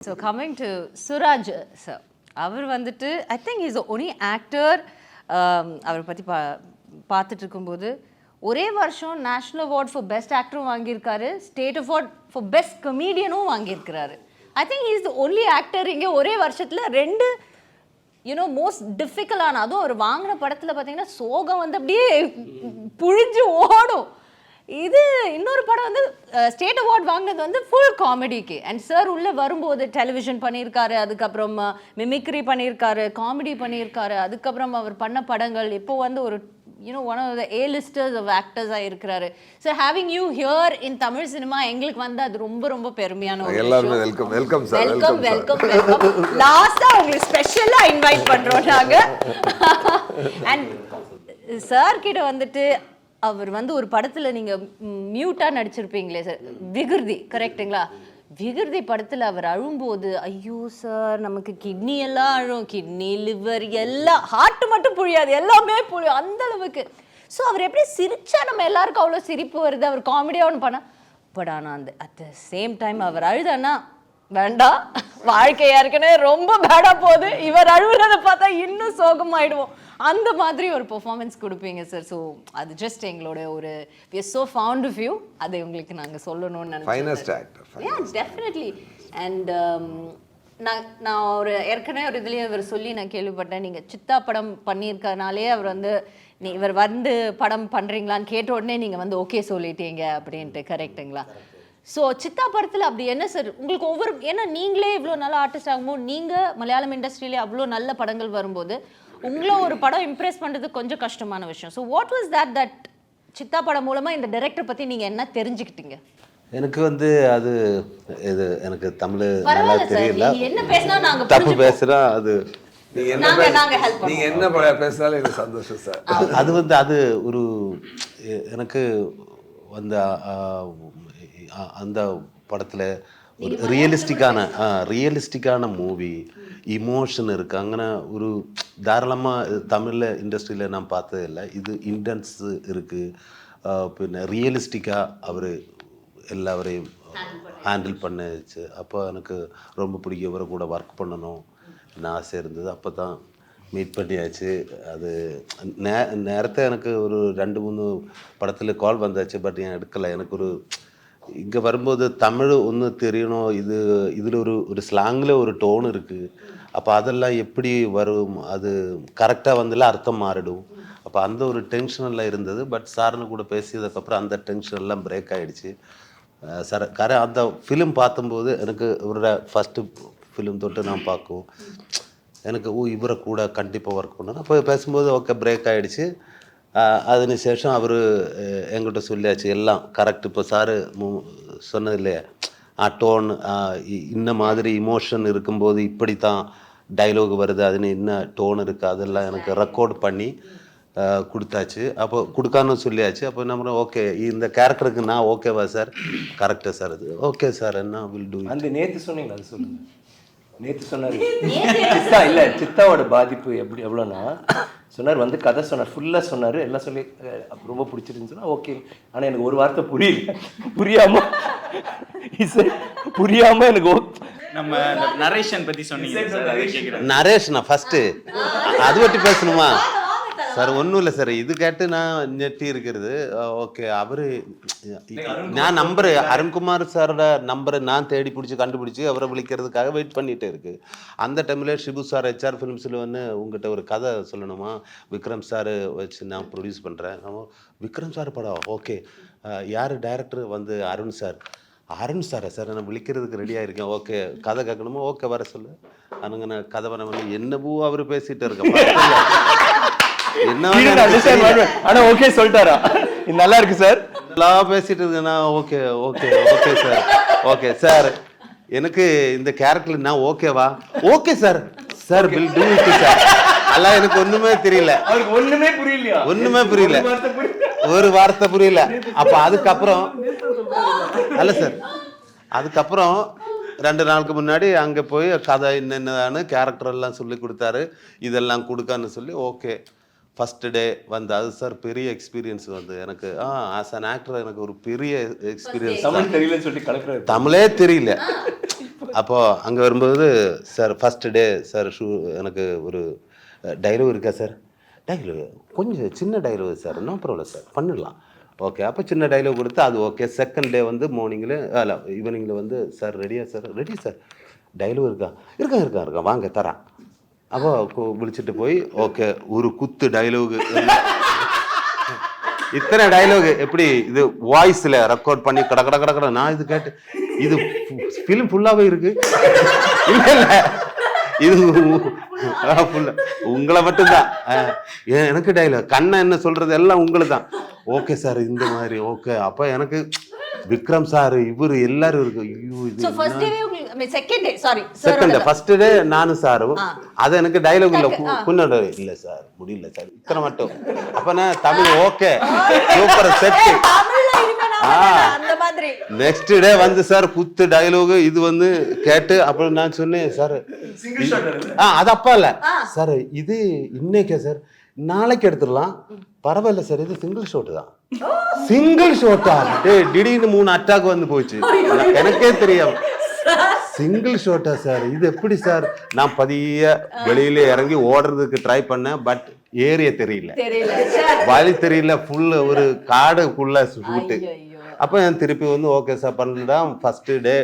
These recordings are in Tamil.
So coming to Suraj sir, அவர் வந்துட்டு I think is only actor. அவரை பற்றி பார்த்துட்டு இருக்கும்போது ஒரே வருஷம் நேஷ்னல் அவார்ட் ஃபார் பெஸ்ட் ஆக்டரும் வாங்கியிருக்காரு, ஸ்டேட் அவார்ட் ஃபார் பெஸ்ட் கமீடியனும் வாங்கியிருக்கிறாரு. I think is the only actor இங்கே ஒரே வருஷத்தில் ரெண்டு மோஸ்ட் டிஃபிகல்ட்டான, அதுவும் அவர் வாங்கின படத்தில் பார்த்தீங்கன்னா சோகம் வந்து அப்படியே புழிஞ்சு ஓடும். இது இன்னொரு படம் வந்து ஸ்டேட் அவார்ட் வாங்கினது வந்து ஃபுல் காமெடிக்கு. அண்ட் சார் உள்ளே வரும்போது டெலிவிஷன் பண்ணியிருக்காரு, அதுக்கப்புறம் மிமிக்ரி பண்ணியிருக்காரு, காமெடி பண்ணியிருக்காரு, அதுக்கப்புறம் அவர் பண்ண படங்கள் இப்போ வந்து ஒரு one of the A-listers of actors-ஆக இருக்கிறாரு. Sir having you here in Tamil cinema எங்களுக்கு வந்து அது ரொம்ப ரொம்ப பெருமையான ஒரு எல்லாருமே welcome welcome sir. Welcome welcome welcome. லாஸ்ட்டாக உங்களுக்கு ஸ்பெஷலாக இன்வைட் பண்ணுறோம் நாங்கள். அண்ட் சார் கிட்ட வந்துட்டு அவர் வந்து ஒரு படத்தில் நீங்கள் மியூட்டாக நடிச்சிருப்பீங்களே சார், விகிருதி, கரெக்டுங்களா? விகிருதி படத்தில் அவர் அழும்போது ஐயோ சார் நமக்கு கிட்னி எல்லாம் அழும், கிட்னி லிவர் எல்லாம், ஹார்ட் மட்டும் புழியாது, எல்லாமே புழியும் அந்த அளவுக்கு. ஸோ அவர் எப்படி சிரிச்சா நம்ம எல்லாருக்கும் அவ்வளோ சிரிப்பு வருது, அவர் காமெடியாக ஒன்று பண்ணால். பட் ஆனால் அந்த அட் த சேம் டைம் அவர் அழுதானா வேண்டாம், வாழ்க்கையா இருக்குன்னு ரொம்ப பேடாக போகுது, இவர் அழுகுறதை பார்த்தா இன்னும் சோகமாயிடுவோம், அந்த மாதிரி ஒரு பெர்ஃபார்மன்ஸ் கொடுப்பீங்க சார். ஸோ அது ஜஸ்ட் எங்களோட ஒரு we are so fond of you, அதை உங்களுக்கு நாங்கள் சொல்லணும்னு நினைக்கிறேன். Finest actor. Yeah, definitely. And நான் ஒரு ஏற்கனவே ஒரு இதுலேயே அவர் சொல்லி நான் கேள்விப்பட்டேன், நீங்கள் சித்தா படம் பண்ணியிருக்கனாலே அவர் வந்து இவர் வந்து படம் பண்ணுறீங்களான்னு கேட்ட உடனே நீங்கள் வந்து ஓகே சொல்லிட்டீங்க அப்படின்ட்டு, கரெக்டுங்களா? ஸோ சித்தா படத்தில் அப்படி என்ன சார் உங்களுக்கு ஒவ்வொரு, ஏன்னா நீங்களே இவ்வளோ நல்ல ஆர்டிஸ்ட் ஆகும்போது, நீங்கள் மலையாளம் இண்டஸ்ட்ரியிலே அவ்வளோ நல்ல படங்கள் வரும்போது உங்களை ஒரு படம் இம்ப்ரெஸ் பண்ணுறது கொஞ்சம் கஷ்டமான விஷயம். So what was that Siddha படம் மூலமாக இந்த டைரக்டர் பற்றி நீங்கள் என்ன தெரிஞ்சுக்கிட்டீங்க? எனக்கு வந்து அது இது எனக்கு தமிழ் நல்லா தெரியல, என்ன பேசினா நாங்க தப்பு பேசுறா, அது நீங்க என்ன பேசினாலும் எனக்கு சந்தோஷம் சார். அது வந்து அது ஒரு எனக்கு அந்த அந்த படத்தில் ஒரு ரியலிஸ்டிக்கான மூவி, இமோஷன் இருக்குது. அங்கே ஒரு தாராளமாக தமிழில் இண்டஸ்ட்ரியில் நான் பார்த்தது இல்லை. இது இன்டென்ஸ் இருக்குது, பின்ன ரியலிஸ்டிக்காக அவர் எல்லாரையும் ஹேண்டில் பண்ணிச்சு. அப்போ எனக்கு ரொம்ப பிடிக்கும், இவரை கூட ஒர்க் பண்ணணும் என்ன ஆசை இருந்தது. அப்போ தான் மீட் பண்ணியாச்சு. அது நேரத்தை எனக்கு ஒரு 2-3 படத்தில் கால் வந்தாச்சு, பட் ஏன் எடுக்கலை. எனக்கு ஒரு இங்கே வரும்போது தமிழ் ஒன்று தெரியணும், இதில் ஒரு ஸ்லாங்கில் ஒரு டோன் இருக்குது. அப்போ அதெல்லாம் எப்படி வரும், அது கரெக்டாக வந்தால அர்த்தம் மாறிடும். அப்போ அந்த ஒரு டென்ஷனெல்லாம் இருந்தது. பட் சார்னு கூட பேசியதுக்கப்புறம் அந்த டென்ஷன் எல்லாம் பிரேக் ஆகிடுச்சு. சார் அந்த ஃபிலிம் பார்க்கும்போது எனக்கு இவரோட ஃபஸ்ட்டு ஃபிலிம் தொட்டு நான் பார்க்கும் எனக்கு இவரை கூட கண்டிப்பாக ஒர்க் பண்ணணும். அப்போ பேசும்போது ஓகே பிரேக் ஆகிடுச்சு. அதுக்கு சேஷம் அவர் என்கிட்ட சொல்லியாச்சு எல்லாம் கரெக்ட். இப்போ சாரு சொன்னது இல்லையா, டோன் இந்த மாதிரி இமோஷன் இருக்கும்போது இப்படி தான் டைலாக் வருது, அதுன்னு என்ன டோன் இருக்குது, அதெல்லாம் எனக்கு ரெக்கார்ட் பண்ணி கொடுத்தாச்சு. அப்போ கொடுக்கான்னு சொல்லியாச்சு. அப்போ நம்ம ஓகே இந்த கேரக்டருக்கு நான் ஓகேவா சார், கரெக்டாக சார், அது ஓகே சார், என்ன வில் டூ. அந்த நேற்று சொன்னீங்களா, அது சொல்லுங்கள். நேற்று சொன்னார் சித்தா, இல்லை சித்தாவோட பாதிப்பு எப்படி எவ்வளோன்னா சொன்னார், வந்து கதை சொன்னார், ஃபுல்லாக சொன்னார், எல்லாம் சொல்லி ரொம்ப பிடிச்சிருந்துன்னு சொன்னால் ஓகே. ஆனால் எனக்கு ஒரு வார்த்தை புரியாமல் எனக்கு நம்ம நரேஷன் பற்றி சொன்னீங்க. நரேஷனா ஃபஸ்ட்டு அது பற்றி பேசணுமா சார்? ஒன்றும் இல்லை சார், இது கேட்டு நான் நெட்டி இருக்கிறது. ஓகே, அவர் நான் நம்பரு அருண்குமார் சாரோட நம்பரை நான் தேடி பிடிச்சி கண்டுபிடிச்சி அவரை விളിக்கிறதுக்காக வெயிட் பண்ணிகிட்டே இருக்குது. அந்த டைமில் ஷிபு சார் HR ஃபிலிம்ஸில் வந்து உங்கள்கிட்ட ஒரு கதை சொல்லணுமா, விக்ரம் சார் வச்சு நான் ப்ரொடியூஸ் பண்ணுறேன். விக்ரம் சார் படம் ஓகே, யார் டைரக்டர் வந்து அருண் சாரா சார், நான் விളിக்கிறதுக்கு ரெடியாக இருக்கேன். ஓகே கதை கேட்கணுமா, ஓகே வர சொல்லு. அனுங்க நான் கதை பண்ண என்னவோ அவர் பேசிகிட்டு இருக்கேன். ஆனா ஓகே சொல்லிட்டாரா, நல்லா இருக்கு சார், நல்லா பேசிட்டு இருக்கேன்னா okay okay okay sir, okay sir எனக்கு இந்த கேரக்டர் நான் ஓகேவா, okay sir sir will do it sir. எல்லாம் எனக்கு ஒண்ணுமே தெரியல, ஒண்ணுமே புரியல, ஒரு வார்த்தை புரியல. அப்ப அதுக்கப்புறம் அல்ல சார், அதுக்கப்புறம் 2 நாளுக்கு முன்னாடி அங்கே போய் கதை என்னென்னு கேரக்டர் எல்லாம் சொல்லி கொடுத்தாரு, இதெல்லாம் கொடுக்கான்னு சொல்லி ஓகே ஃபஸ்ட்டு டே வந்து அது சார் பெரிய எக்ஸ்பீரியன்ஸ் வந்து எனக்கு. ஆஸ் அன் ஆக்டர் எனக்கு ஒரு பெரிய எக்ஸ்பீரியன்ஸ். தமிழ் தெரியலன்னு சொல்லி கலெக்டர் தமிழே தெரியல. அப்போது அங்கே வரும்போது சார் ஃபஸ்ட்டு டே சார் எனக்கு ஒரு டைலாக் இருக்கா சார்? டைலாக் கொஞ்சம் சின்ன dialogue sir, no problem sir, பண்ணிடலாம். ஓகே, அப்போ சின்ன டைலாக் கொடுத்து அது ஓகே. செகண்ட் டே வந்து மார்னிங்கில் இல்லை ஈவினிங்கில் வந்து சார் ரெடியா சார்? Ready sir. டைலாக் இருக்கா வாங்க தரேன். அப்போ விழிச்சிட்டு போய் ஓகே ஒரு குத்து டைலாக், இத்தனை டைலாக் எப்படி இது வாய்ஸில் ரெக்கார்ட் பண்ணி கடை நான் இது கேட்டு இது ஃபிலிம் ஃபுல்லாகவே இருக்கு. இல்லை இது ஃபுல்லாக உங்களை மட்டும்தான். எனக்கு டைலாக் கண்ணை என்ன சொல்றது எல்லாம் உங்களுக்கு தான். ஓகே சார் இந்த மாதிரி ஓகே. அப்போ எனக்கு விக்ரம் சார் இவர் எல்லாரும் இருக்கு. ஐயோ இது செகண்ட் டே ஃபர்ஸ்ட் டே நானும் சாரும் அது எனக்கு டைலாக் இல்லை குன்னோட இல்லை சார் முடியல சார் இத்தனை மட்டும். அப்போ நான் Tamil okay super set. Next day வந்து சார் குத்து டைலாக் இது வந்து கேட்டு அப்புறம் நான் சொன்னேன் சார் அது அப்பா இல்ல சார் இது இன்னைக்கே சார் நாளைக்கு எடுத்துடலாம் பரவாயில்ல சார் இது சிங்கிள் ஷாட் தான். சிங்கிள் ஷாட்டா? திடீர்னு 3 அட்டாக் வந்து போச்சு எனக்கே தெரியும். சிங்கிள் ஷாட்டா சார் இது எப்படி சார்? நான் பதிய வெளியில இறங்கி ஓடுறதுக்கு ட்ரை பண்ணேன். பட் ஏரியா தெரியல, வழி தெரியல, ஃபுல் ஒரு காடுக்குள்ள ஷூட்டு. அப்போ என் திருப்பி வந்து ஓகே சார் பண்ணலாம். ஃபஸ்ட்டு டே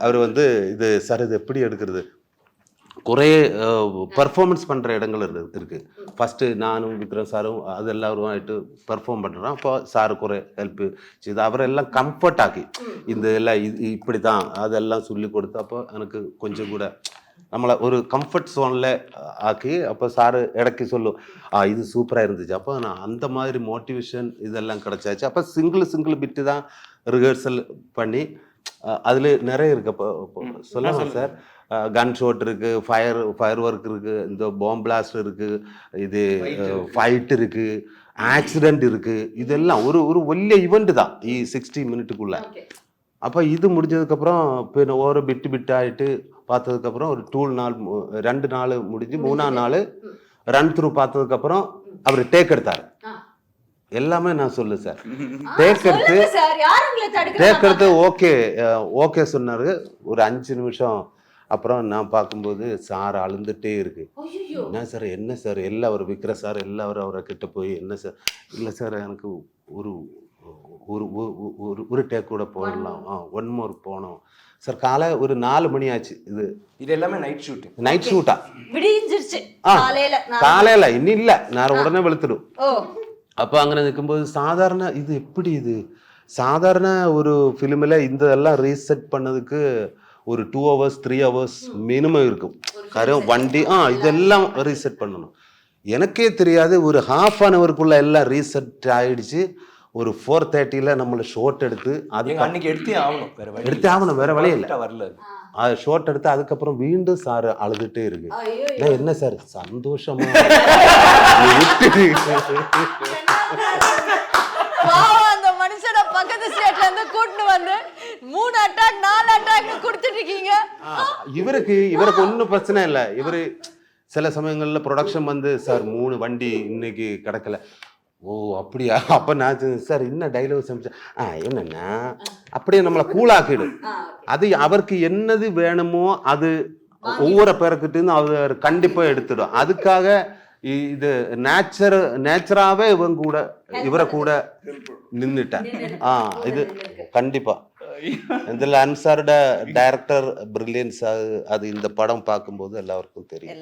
அவர் வந்து இது சார் இது எப்படி எடுக்கிறது குறைய பர்ஃபார்மன்ஸ் பண்ணுற இடங்கள் இருக்குது. ஃபஸ்ட்டு நானும் விக்ரம் சாரும் அது எல்லாரும் ஆகிட்டு பர்ஃபார்ம் பண்ணுறோம். அப்போ சாரு குறை ஹெல்ப்பு இது அவரெல்லாம் கம்ஃபர்ட் ஆக்கி இந்த எல்லாம் இது இப்படி தான் அதெல்லாம் சொல்லி கொடுத்து அப்போ எனக்கு கொஞ்சம் கூட நம்மளை ஒரு கம்ஃபர்ட் ஜோனில் ஆக்கி அப்போ சாரு இடக்கி சொல்லும் இது சூப்பராக இருந்துச்சு. அப்போ நான் அந்த மாதிரி மோட்டிவேஷன் இதெல்லாம் கிடச்சாச்சு. அப்போ சிங்கிள் பிட்டு தான் ரிஹர்சல் பண்ணி அதில் நிறைய இருக்குது. அப்போ சொல்லலாம் சார் கன் ஷாட் இருக்குது, ஃபயர் ஒர்க் இருக்குது, இந்த பாம் பிளாஸ்ட் இருக்குது, இது ஃபைட் இருக்குது, ஆக்சிடெண்ட் இருக்குது. இதெல்லாம் ஒரு വലിയ இவெண்ட் தான் 60 மினிட்டுக்குள்ளே. அப்போ இது முடிஞ்சதுக்கப்புறம் இப்போ ஒரு பிட்டாகிட்டு பார்த்ததுக்கப்புறம் ஒரு 2 நாள் முடிஞ்சு 3ஆம் நாள் ரன் த்ரூ பார்த்ததுக்கப்புறம் அவர் டேக் எடுத்தார். எல்லாமே நான் சொல்லு சார் டேக் எடுத்து ஓகே சொன்னாரு. ஒரு 5 நிமிஷம் அப்புறம் நான் பார்க்கும்போது சார் அழுந்துட்டே இருக்கு. என்ன சார் எல்லாம் அவர் விற்கிற சார் எல்லாரும் அவரை கிட்ட போய் என்ன சார் இல்லை சார் எனக்கு ஒரு ஒரு டேக் கூட போடலாம் 1 மோர் போனோம் சார். காலை ஒரு 4 மணி ஆச்சு. இது எல்லாமே நைட் ஷூட்டா காலையில இன்னும் இல்லை நான் உடனே வெளுத்துடும். அப்போ அங்கே நிற்கும்போது சாதாரண இது எப்படி இது சாதாரண ஒரு ஃபிலிமில் இந்த எல்லாம் ரீசெட் பண்ணதுக்கு ஒரு 2 hours 3 hours மினிமம் இருக்கும். வண்டி இதெல்லாம் ரீசெட் பண்ணணும். எனக்கே தெரியாது ஒரு ½ an hour எல்லாம் ரீசெட் ஆயிடுச்சு. ஒரு 4:30 நம்மளை ஷோட் எடுத்து அது எடுத்தே ஆகணும் வேற வழியே இல்லை. அது ஷோட் எடுத்து அதுக்கப்புறம் மீண்டும் சார் அழுதுட்டே இருக்கு. என்ன சார் சந்தோஷமா அந்த மனுஷனை பக்கத்து ஸ்டேட்ல இருந்து கூட்டிட்டு வந்து 3 அட்டாக் 4 அட்டாக் கொடுத்துட்டு இருக்கீங்க. இவருக்கு ஒன்றும் பிரச்சனை இல்லை. இவரு சில சமயங்கள்ல ப்ரொடக்ஷன் வந்து சார் 3 வண்டி இன்னைக்கு கிடைக்கல. ஓ அப்படியா? அப்போ நான் சார் இன்னும் டைலாக் சமைச்சேன் என்னன்னா அப்படியே நம்மளை கூலாக்கிடும். அது அவருக்கு என்னது வேணுமோ அது ஒவ்வொரு பேருக்கிட்டும் அவர் கண்டிப்பாக எடுத்துடும். அதுக்காக இது நேச்சராகவே இவரை கூட நின்றுட்டேன். இது கண்டிப்பாக இதில் அன்சாரோட டைரக்டர் பிரில்லியன்ஸ் அது இந்த படம் பார்க்கும்போது எல்லாருக்கும் தெரியும்.